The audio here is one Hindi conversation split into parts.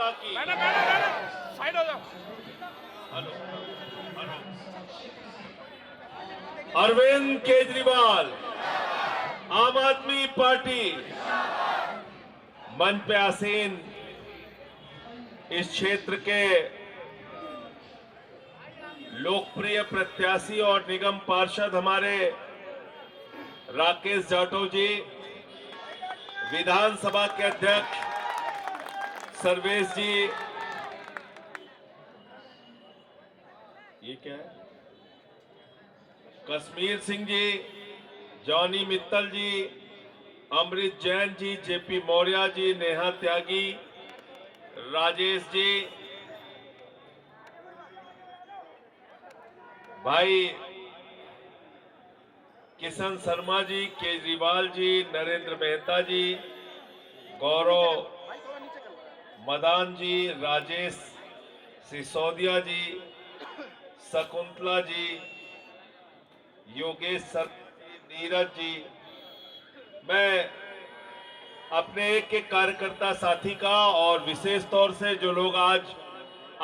जनता की। साइड हो जाओ। हेलो, अरविंद केजरीवाल, आम आदमी पार्टी मंच पे आसीन इस क्षेत्र के लोकप्रिय प्रत्याशी और निगम पार्षद हमारे राकेश जाटव जी, विधानसभा के अध्यक्ष सर्वेश जी, ये क्या है, कश्मीर सिंह जी, जॉनी मित्तल जी, अमृत जैन जी, जेपी मौर्य जी, नेहा त्यागी, राजेश जी, भाई किशन शर्मा जी, केजरीवाल जी, नरेंद्र मेहता जी, गौरव मदान जी, राजेश सिसोदिया जी, शकुंतला जी, योगेश सर जी, नीरज जी, मैं अपने एक एक कार्यकर्ता साथी का और विशेष तौर से जो लोग आज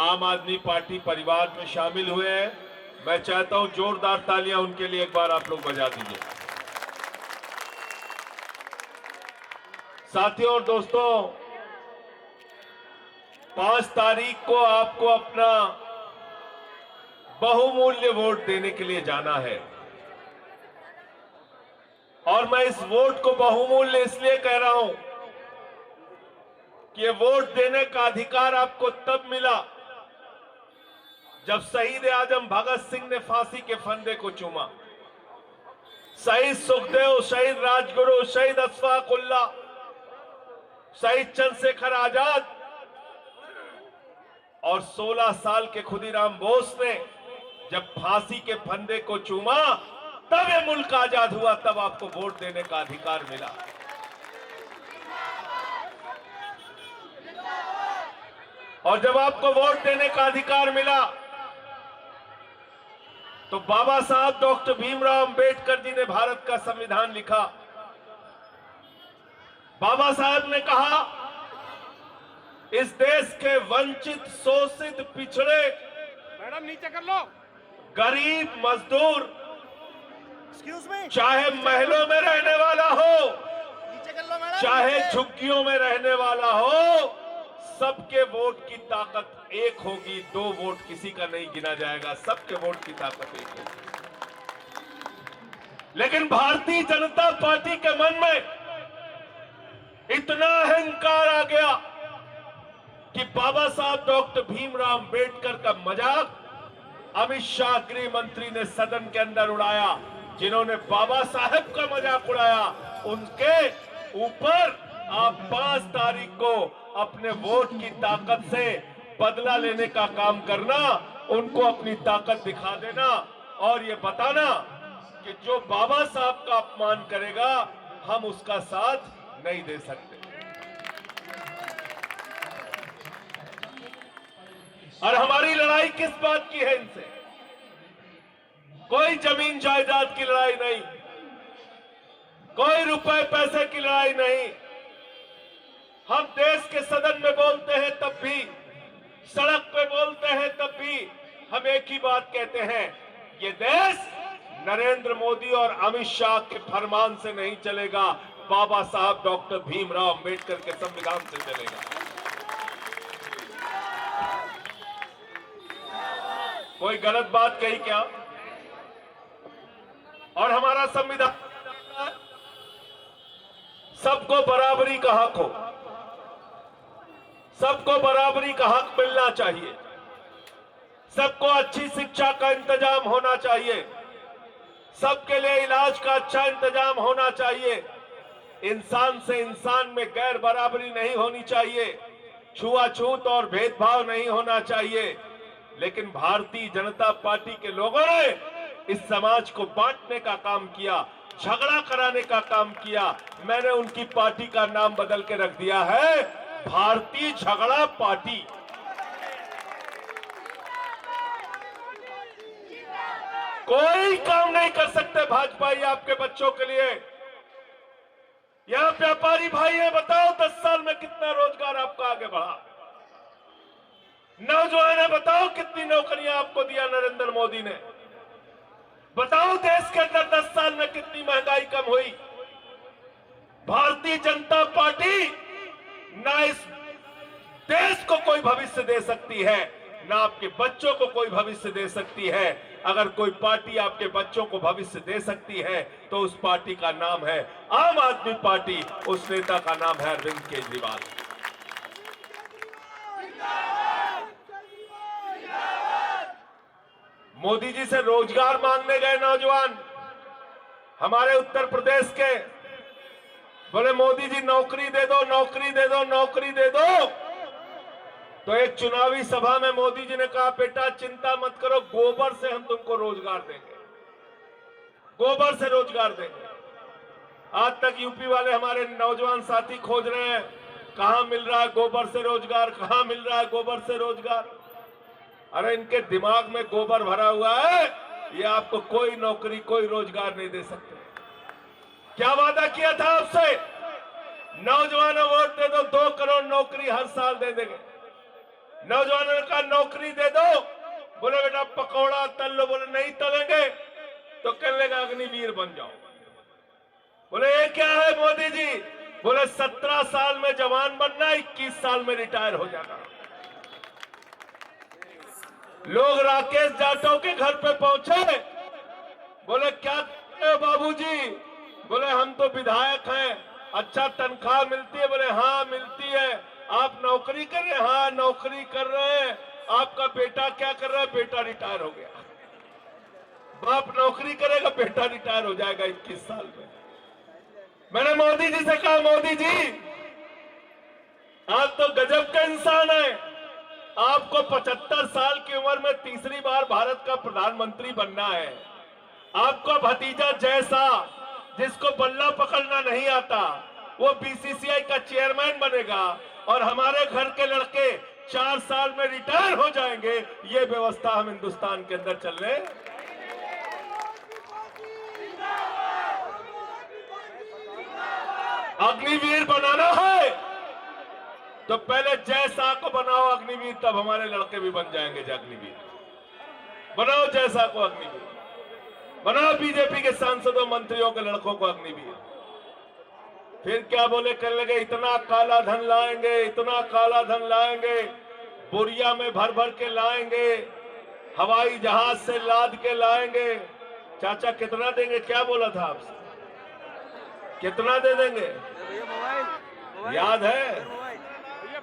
आम आदमी पार्टी परिवार में शामिल हुए हैं, मैं चाहता हूं जोरदार तालियां उनके लिए एक बार आप लोग बजा दीजिए। साथियों और दोस्तों, 5 तारीख को आपको अपना बहुमूल्य वोट देने के लिए जाना है और मैं इस वोट को बहुमूल्य इसलिए कह रहा हूं कि ये वोट देने का अधिकार आपको तब मिला जब शहीद आजम भगत सिंह ने फांसी के फंदे को चूमा, शहीद सुखदेव, शहीद राजगुरु, शहीद अशफाक उल्लाह, शहीद चंद्रशेखर आजाद और 16 साल के खुदीराम बोस ने जब फांसी के फंदे को चूमा, तब ये मुल्क आजाद हुआ, तब आपको वोट देने का अधिकार मिला। और जब आपको वोट देने का अधिकार मिला तो बाबा साहब डॉक्टर भीमराव अंबेडकर जी ने भारत का संविधान लिखा। बाबा साहब ने कहा, इस देश के वंचित, शोषित, पिछड़े, मैडम नीचे कर लो, गरीब, मजदूर, एक्सक्यूज मी, चाहे महलों में रहने वाला हो, नीचे कर लो मैडम, चाहे झुग्गियों में रहने वाला हो, सबके वोट की ताकत एक होगी। 2 वोट किसी का नहीं गिना जाएगा, सबके वोट की ताकत एक होगी। लेकिन भारतीय जनता पार्टी के मन में इतना अहंकार आ गया कि बाबा साहब डॉक्टर भीमराव अंबेडकर का मजाक अमित शाह गृह मंत्री ने सदन के अंदर उड़ाया। जिन्होंने बाबा साहब का मजाक उड़ाया, उनके ऊपर आप 5 तारीख को अपने वोट की ताकत से बदला लेने का काम करना, उनको अपनी ताकत दिखा देना और ये बताना कि जो बाबा साहब का अपमान करेगा, हम उसका साथ नहीं दे सकते। और हमारी लड़ाई किस बात की है इनसे? कोई जमीन जायदाद की लड़ाई नहीं, कोई रुपए पैसे की लड़ाई नहीं। हम देश के सदन में बोलते हैं तब भी, सड़क पे बोलते हैं तब भी हम एक ही बात कहते हैं, ये देश नरेंद्र मोदी और अमित शाह के फरमान से नहीं चलेगा, बाबा साहब डॉक्टर भीमराव अंबेडकर के संविधान से चलेगा। कोई गलत बात कही क्या? और हमारा संविधान सबको बराबरी का हक हो, सबको बराबरी का हक मिलना चाहिए, सबको अच्छी शिक्षा का इंतजाम होना चाहिए, सबके लिए इलाज का अच्छा इंतजाम होना चाहिए, इंसान से इंसान में गैर बराबरी नहीं होनी चाहिए, छुआछूत और भेदभाव नहीं होना चाहिए। लेकिन भारतीय जनता पार्टी के लोगों ने इस समाज को बांटने का काम किया, झगड़ा कराने का काम किया। मैंने उनकी पार्टी का नाम बदल के रख दिया है भारतीय झगड़ा पार्टी। कोई काम नहीं कर सकते भाजपाई आपके बच्चों के लिए। यहां व्यापारी भाई है, बताओ 10 साल में कितना रोजगार आपका आगे बढ़ा? नौजवान है, बताओ कितनी नौकरियां आपको दिया नरेंद्र मोदी ने। बताओ देश के अंदर 10 साल में कितनी महंगाई कम हुई। भारतीय जनता पार्टी ना इस देश को कोई भविष्य दे सकती है, ना आपके बच्चों को कोई भविष्य दे सकती है। अगर कोई पार्टी आपके बच्चों को भविष्य दे सकती है तो उस पार्टी का नाम है आम आदमी पार्टी, उस नेता का नाम है अरविंद केजरीवाल। मोदी जी से रोजगार मांगने गए नौजवान हमारे उत्तर प्रदेश के, बोले मोदी जी नौकरी दे दो, नौकरी दे दो, नौकरी दे दो। तो एक चुनावी सभा में मोदी जी ने कहा, बेटा चिंता मत करो, गोबर से हम तुमको रोजगार देंगे, गोबर से रोजगार देंगे। आज तक यूपी वाले हमारे नौजवान साथी खोज रहे हैं कहां मिल रहा है गोबर से रोजगार, कहां मिल रहा है गोबर से रोजगार। अरे इनके दिमाग में गोबर भरा हुआ है, ये आपको कोई नौकरी कोई रोजगार नहीं दे सकते। क्या वादा किया था आपसे? नौजवानों वोट दे दो, 2 करोड़ नौकरी हर साल दे देंगे। नौजवानों का नौकरी दे दो, बोले बेटा पकौड़ा तल लो, बोले नहीं तलेंगे तो कहने लगा अग्निवीर बन जाओ। बोले ये क्या है मोदी जी? बोले 17 साल में जवान बनना, 21 साल में रिटायर हो जाना। लोग राकेश जाटव के घर पे पहुंचे, बोले क्या बाबूजी? बोले हम तो विधायक हैं, अच्छा तनख्वाह मिलती है? बोले हाँ मिलती है। आप नौकरी कर रहे हैं? हाँ नौकरी कर रहे हैं। आपका बेटा क्या कर रहा है? बेटा रिटायर हो गया। बाप नौकरी करेगा, बेटा रिटायर हो जाएगा 21 साल में। मैंने मोदी जी से कहा, मोदी जी आप तो गजब का इंसान है, आपको 75 साल की उम्र में तीसरी बार भारत का प्रधानमंत्री बनना है। आपका भतीजा जैसा जिसको बल्ला पकड़ना नहीं आता वो बीसीसीआई का चेयरमैन बनेगा और हमारे घर के लड़के 4 साल में रिटायर हो जाएंगे। ये व्यवस्था हम हिंदुस्तान के अंदर चल रहे। अग्निवीर बनाना है तो पहले जय शाह को बनाओ अग्निवीर, तब हमारे लड़के भी बन जाएंगे अग्निवीर। बनाओ जय शाह को अग्निवीर, बनाओ बीजेपी के सांसदों मंत्रियों के लड़कों को अग्निवीर। फिर क्या बोले, करने लगे इतना काला धन लाएंगे, इतना काला धन लाएंगे, बोरिया में भर भर के लाएंगे, हवाई जहाज से लाद के लाएंगे। चाचा कितना देंगे? क्या बोला था आपसे? कितना दे देंगे? याद है?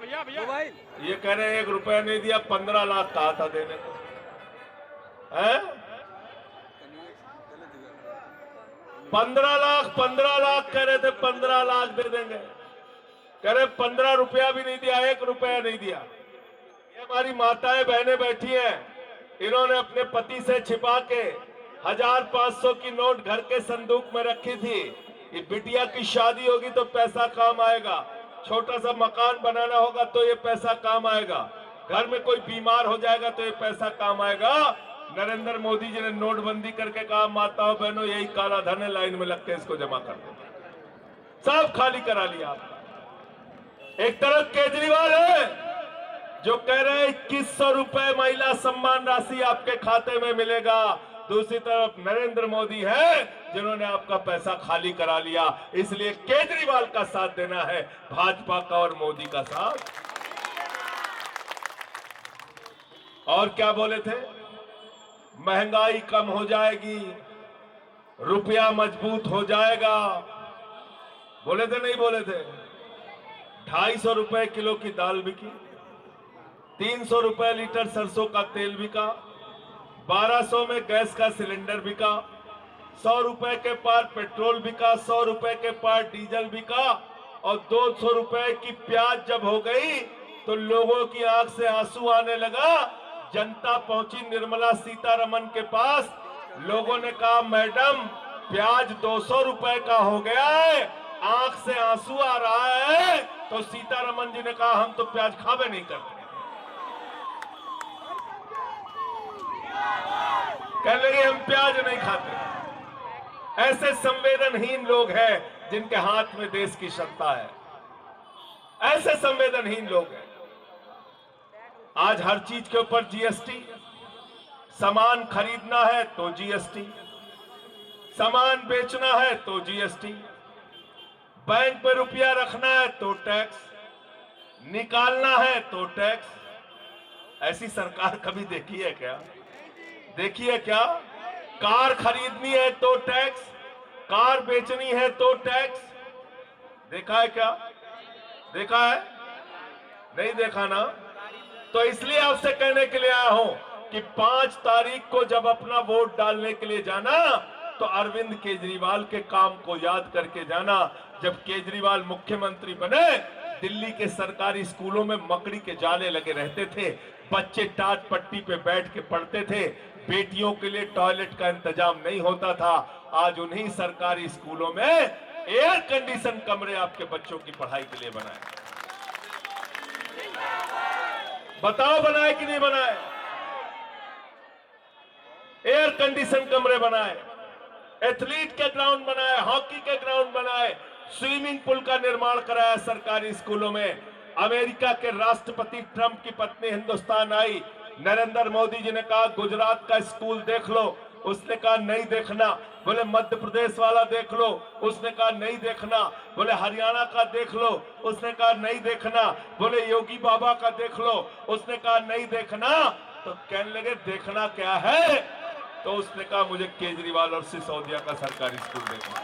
भैया ये कह रहे 1 रुपया नहीं दिया, 15 लाख कहा था देने को है। 15 लाख कह रहे थे, 15 लाख दे देंगे। कह रहे 15 रुपया भी नहीं दिया, 1 रुपया नहीं दिया। ये हमारी माताएं बहनें बैठी हैं, इन्होंने अपने पति से छिपा के 1500 की नोट घर के संदूक में रखी थी। ये बिटिया की शादी होगी तो पैसा काम आएगा, छोटा सा मकान बनाना होगा तो ये पैसा काम आएगा, घर में कोई बीमार हो जाएगा तो ये पैसा काम आएगा। नरेंद्र मोदी जी ने नोटबंदी करके कहा, माताओं बहनों यही काला धन है, लाइन में लगते इसको जमा कर दो। सब खाली करा लिया आपने। एक तरफ केजरीवाल है जो कह रहे हैं 2100 रुपए महिला सम्मान राशि आपके खाते में मिलेगा, दूसरी तरफ नरेंद्र मोदी है जिन्होंने आपका पैसा खाली करा लिया। इसलिए केजरीवाल का साथ देना है, भाजपा का और मोदी का साथ। और क्या बोले थे? महंगाई कम हो जाएगी, रुपया मजबूत हो जाएगा। बोले थे नहीं बोले थे? 250 रुपए किलो की दाल बिकी, 300 रुपए लीटर सरसों का तेल बिका, 1200 में गैस का सिलेंडर बिका, 100 रुपए के पार पेट्रोल बिका, 100 रुपए के पार डीजल बिका और 200 रुपए की प्याज जब हो गई तो लोगों की आंख से आंसू आने लगा। जनता पहुंची निर्मला सीतारमन के पास, लोगों ने कहा मैडम प्याज 200 रुपए का हो गया है, आंख से आंसू आ रहा है। तो सीतारमन जी ने कहा हम तो प्याज खावे नहीं करते। कह लगे हम प्याज नहीं खाते। ऐसे संवेदनहीन लोग हैं जिनके हाथ में देश की सत्ता है, ऐसे संवेदनहीन लोग हैं। आज हर चीज के ऊपर जीएसटी, सामान खरीदना है तो जीएसटी, सामान बेचना है तो जीएसटी, बैंक पे रुपया रखना है तो टैक्स, निकालना है तो टैक्स। ऐसी सरकार कभी देखी है क्या? देखी है क्या? कार खरीदनी है तो टैक्स, कार बेचनी है तो टैक्स। देखा है क्या? देखा है? नहीं देखा ना? तो इसलिए आपसे कहने के लिए आया हूं कि 5 तारीख को जब अपना वोट डालने के लिए जाना तो अरविंद केजरीवाल के काम को याद करके जाना। जब केजरीवाल मुख्यमंत्री बने, दिल्ली के सरकारी स्कूलों में मकड़ी के जाले लगे रहते थे, बच्चे टाट पट्टी पे बैठ के पढ़ते थे, बेटियों के लिए टॉयलेट का इंतजाम नहीं होता था। आज उन्हीं सरकारी स्कूलों में एयर कंडीशन कमरे आपके बच्चों की पढ़ाई के लिए बनाए। बताओ बनाए कि नहीं बनाए? एयर कंडीशन कमरे बनाए, एथलीट के ग्राउंड बनाए, हॉकी के ग्राउंड बनाए, स्विमिंग पूल का निर्माण कराया सरकारी स्कूलों में। अमेरिका के राष्ट्रपति ट्रंप की पत्नी हिंदुस्तान आई, नरेंद्र मोदी जी ने कहा गुजरात का स्कूल देख लो, उसने कहा नहीं देखना। बोले मध्य प्रदेश वाला देख लो, उसने कहा नहीं देखना। बोले हरियाणा का देख लो, उसने कहा नहीं देखना। बोले योगी बाबा का देख लो, उसने कहा नहीं देखना। तो कहने लगे देखना क्या है? तो उसने कहा मुझे केजरीवाल और सिसोदिया का सरकारी स्कूल देखना।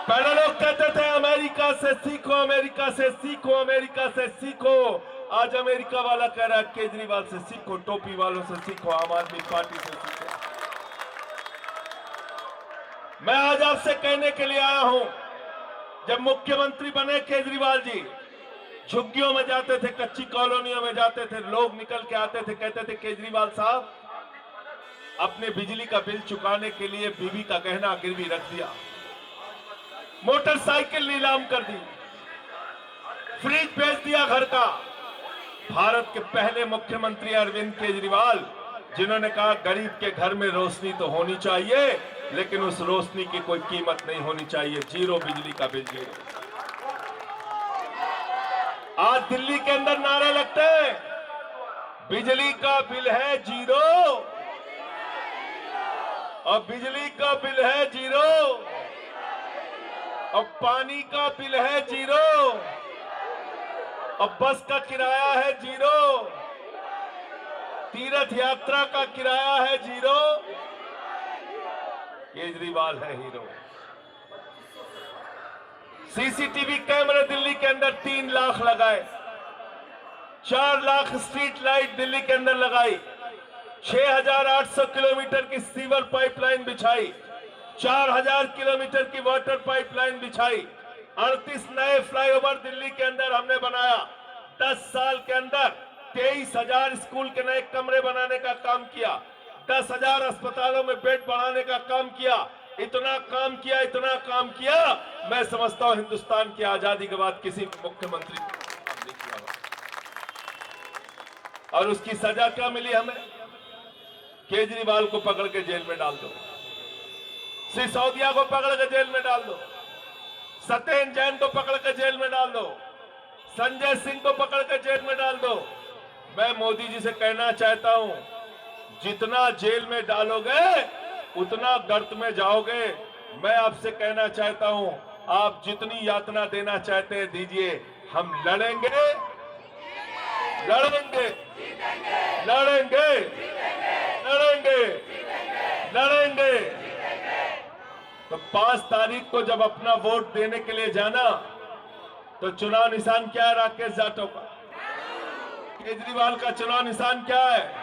पहले लोग कहते थे अमेरिका से सीखो, अमेरिका से सीखो, अमेरिका से सीखो। आज अमेरिका वाला कह रहा है केजरीवाल से सीखो, टोपी वालों से सीखो, आम आदमी पार्टी से सीखो। मैं आज आपसे कहने के लिए आया हूं, जब मुख्यमंत्री बने केजरीवाल जी, झुग्गियों में जाते थे, कच्ची कॉलोनियों में जाते थे, लोग निकल के आते थे, कहते थे केजरीवाल साहब अपने बिजली का बिल चुकाने के लिए बीवी का गहना गिरवी रख दिया, मोटरसाइकिल नीलाम कर दी, फ्रिज बेच दिया घर का। भारत के पहले मुख्यमंत्री अरविंद केजरीवाल, जिन्होंने कहा गरीब के घर में रोशनी तो होनी चाहिए, लेकिन उस रोशनी की कोई कीमत नहीं होनी चाहिए। जीरो बिजली का बिल, जीरो। आज दिल्ली के अंदर नारे लगते हैं बिजली का बिल है जीरो, और बिजली का बिल है जीरो, और पानी का बिल है जीरो, और बस का किराया है जीरो, तीर्थ यात्रा का किराया है जीरो। केजरीवाल है हीरो। सीसीटीवी कैमरे दिल्ली के अंदर 3 लाख लगाए, 4 लाख स्ट्रीट लाइट दिल्ली के अंदर लगाई, 6,800 किलोमीटर की सीवर पाइपलाइन बिछाई, 4,000 किलोमीटर की वाटर पाइपलाइन बिछाई, 38 नए फ्लाईओवर दिल्ली के अंदर हमने बनाया। 10 साल के अंदर 23,000 स्कूल के नए कमरे बनाने का काम किया, 10,000 अस्पतालों में बेड बढ़ाने का काम किया। इतना काम किया, इतना काम किया, मैं समझता हूं हिंदुस्तान की आजादी के बाद किसी मुख्यमंत्री ने काम नहीं किया। और उसकी सजा क्या मिली हमें? केजरीवाल को पकड़ के जेल में डाल दो, सिसोदिया को पकड़ के जेल में डाल दो, सत्येंद्र जैन को पकड़ के जेल में डाल दो, संजय सिंह को पकड़ के जेल में डाल दो। मैं मोदी जी से कहना चाहता हूं, जितना जेल में डालोगे उतना गर्त में जाओगे। मैं आपसे कहना चाहता हूं, आप जितनी यातना देना चाहते हैं दीजिए, हम लड़ेंगे, लड़ेंगे, लड़ेंगे, लड़ेंगे, लड़ेंगे। तो 5 तारीख को जब अपना वोट देने के लिए जाना, तो चुनाव निशान क्या है राकेश जाटव का? केजरीवाल का चुनाव निशान क्या है?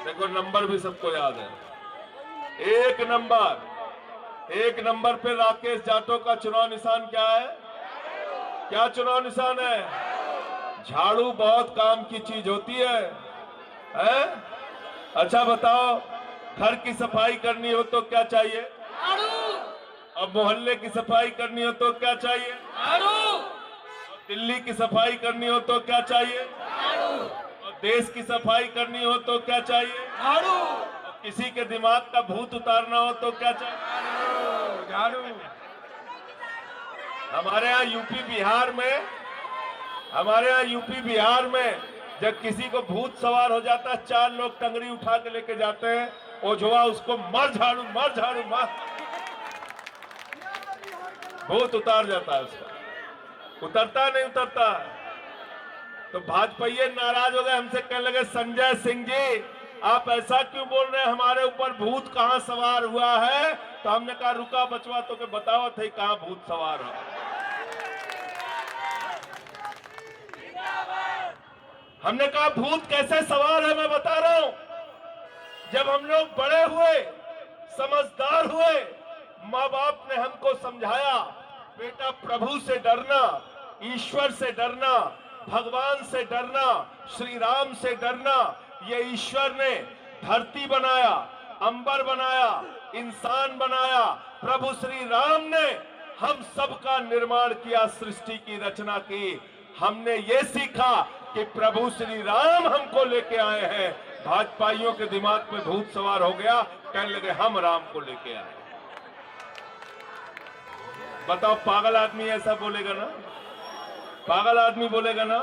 देखो नंबर भी सबको याद है, 1 नंबर पे राकेश जाटव का चुनाव निशान क्या है? क्या चुनाव निशान है? झाड़ू बहुत काम की चीज होती है, हैं? अच्छा बताओ, घर की सफाई करनी हो तो क्या चाहिए? अब मोहल्ले की सफाई करनी हो तो क्या चाहिए? दिल्ली की सफाई करनी हो तो क्या चाहिए? देश की सफाई करनी हो तो क्या चाहिए? झाड़ू। किसी के दिमाग का भूत उतारना हो तो क्या चाहिए? झाड़ू। हमारे यहाँ यूपी बिहार में जब किसी को भूत सवार हो जाता है, 4 लोग टंगरी उठा के लेके जाते हैं, ओझवा उसको मार झाड़ू मार, भूत उतार जाता है उसका, उतरता नहीं उतरता। तो भाजपाई नाराज हो गए, हमसे कहने लगे संजय सिंह जी आप ऐसा क्यों बोल रहे हैं, हमारे ऊपर भूत कहां सवार हुआ है। तो हमने कहा रुका बचवा तो के बताओ थे कहां भूत सवार हो। हमने कहा भूत कैसे सवार है मैं बता रहा हूं। जब हम लोग बड़े हुए, समझदार हुए, माँ बाप ने हमको समझाया बेटा प्रभु से डरना, ईश्वर से डरना, भगवान से डरना, श्री राम से डरना। ये ईश्वर ने धरती बनाया, अंबर बनाया, इंसान बनाया, प्रभु श्री राम ने हम सबका निर्माण किया, सृष्टि की रचना की। हमने ये सीखा कि प्रभु श्री राम हमको लेके आए हैं। भाजपाइयों के दिमाग पे भूत सवार हो गया, कहने लगे हम राम को लेके आए। बताओ पागल आदमी ऐसा बोलेगा ना, पागल आदमी बोलेगा ना।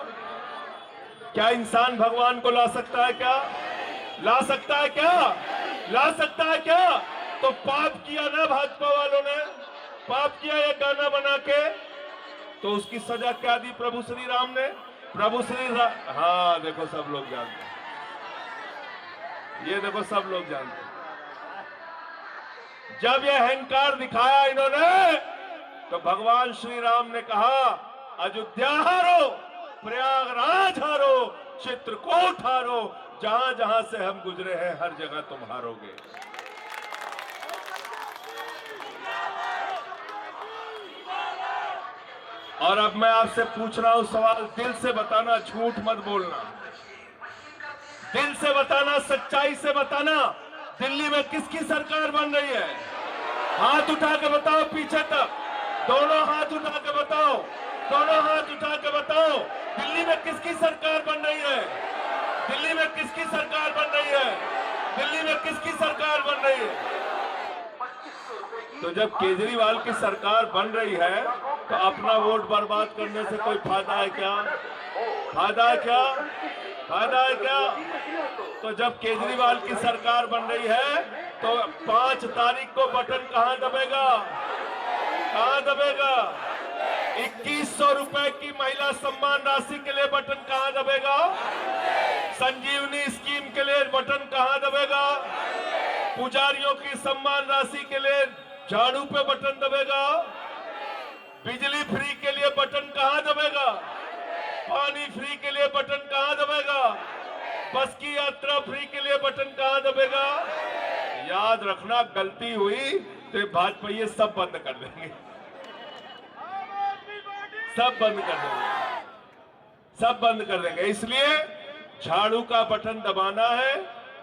क्या इंसान भगवान को ला सकता है क्या, ला सकता है क्या, ला सकता है क्या। तो पाप किया ना भाजपा वालों ने, पाप किया ये गाना बना के, तो उसकी सजा क्या दी प्रभु श्री राम ने। प्रभु श्री राम, हाँ देखो सब लोग जानते हैं, ये देखो सब लोग जानते हैं। जब ये अहंकार दिखाया इन्होंने, तो भगवान श्री राम ने कहा अयोध्या हारो, प्रयागराज हारो, चित्रकूट हारो, जहां जहां से हम गुजरे हैं हर जगह तुम हारोगे। और अब मैं आपसे पूछ रहा हूं सवाल, दिल से बताना, झूठ मत बोलना, दिल से बताना, सच्चाई से बताना। दिल्ली में किसकी सरकार बन रही है, हाथ उठा के बताओ पीछे तक, दोनों हाथ उठा के बताओ, दोनों हाथ उठा के बताओ। दिल्ली में किसकी सरकार बन रही है, दिल्ली में किसकी सरकार बन रही है, दिल्ली में किसकी सरकार बन रही है। तो जब केजरीवाल की सरकार बन रही है तो अपना वोट बर्बाद करने से कोई फायदा है क्या, फायदा है क्या, फायदा है क्या। तो जब केजरीवाल की सरकार बन रही है तो 5 तारीख को बटन कहां दबेगा, कहां दबेगा। 2100 रुपए की महिला सम्मान राशि के लिए बटन कहां दबेगा, संजीवनी स्कीम के लिए बटन कहां दबेगा, पुजारियों की सम्मान राशि के लिए झाड़ू पे बटन दबेगा, बिजली फ्री के लिए बटन कहां दबेगा, पानी फ्री के लिए बटन कहां दबेगा, बस की यात्रा फ्री के लिए बटन कहां दबेगा। याद रखना गलती हुई तो भाजपा ये सब बंद कर देंगे, सब बंद कर देंगे, सब बंद कर देंगे। इसलिए झाड़ू का बटन दबाना है,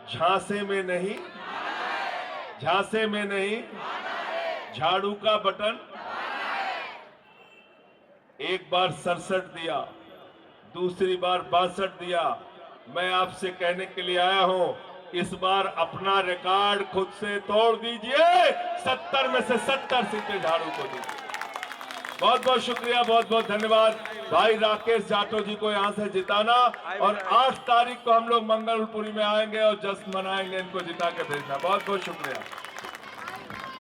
झांसे में नहीं, झांसे में नहीं, झाड़ू का बटन। एक बार 67 दिया, दूसरी बार 62 दिया। मैं आपसे कहने के लिए आया हूं, इस बार अपना रिकॉर्ड खुद से तोड़ दीजिए, 70 में से 70 सीटें झाड़ू को दीजिए। बहुत बहुत शुक्रिया, बहुत बहुत धन्यवाद भाई राकेश जाटव जी को यहां से जिताना। और 8 तारीख को हम लोग मंगलपुरी में आएंगे और जश्न मनाएंगे, इनको जिता के भेजना। बहुत बहुत शुक्रिया।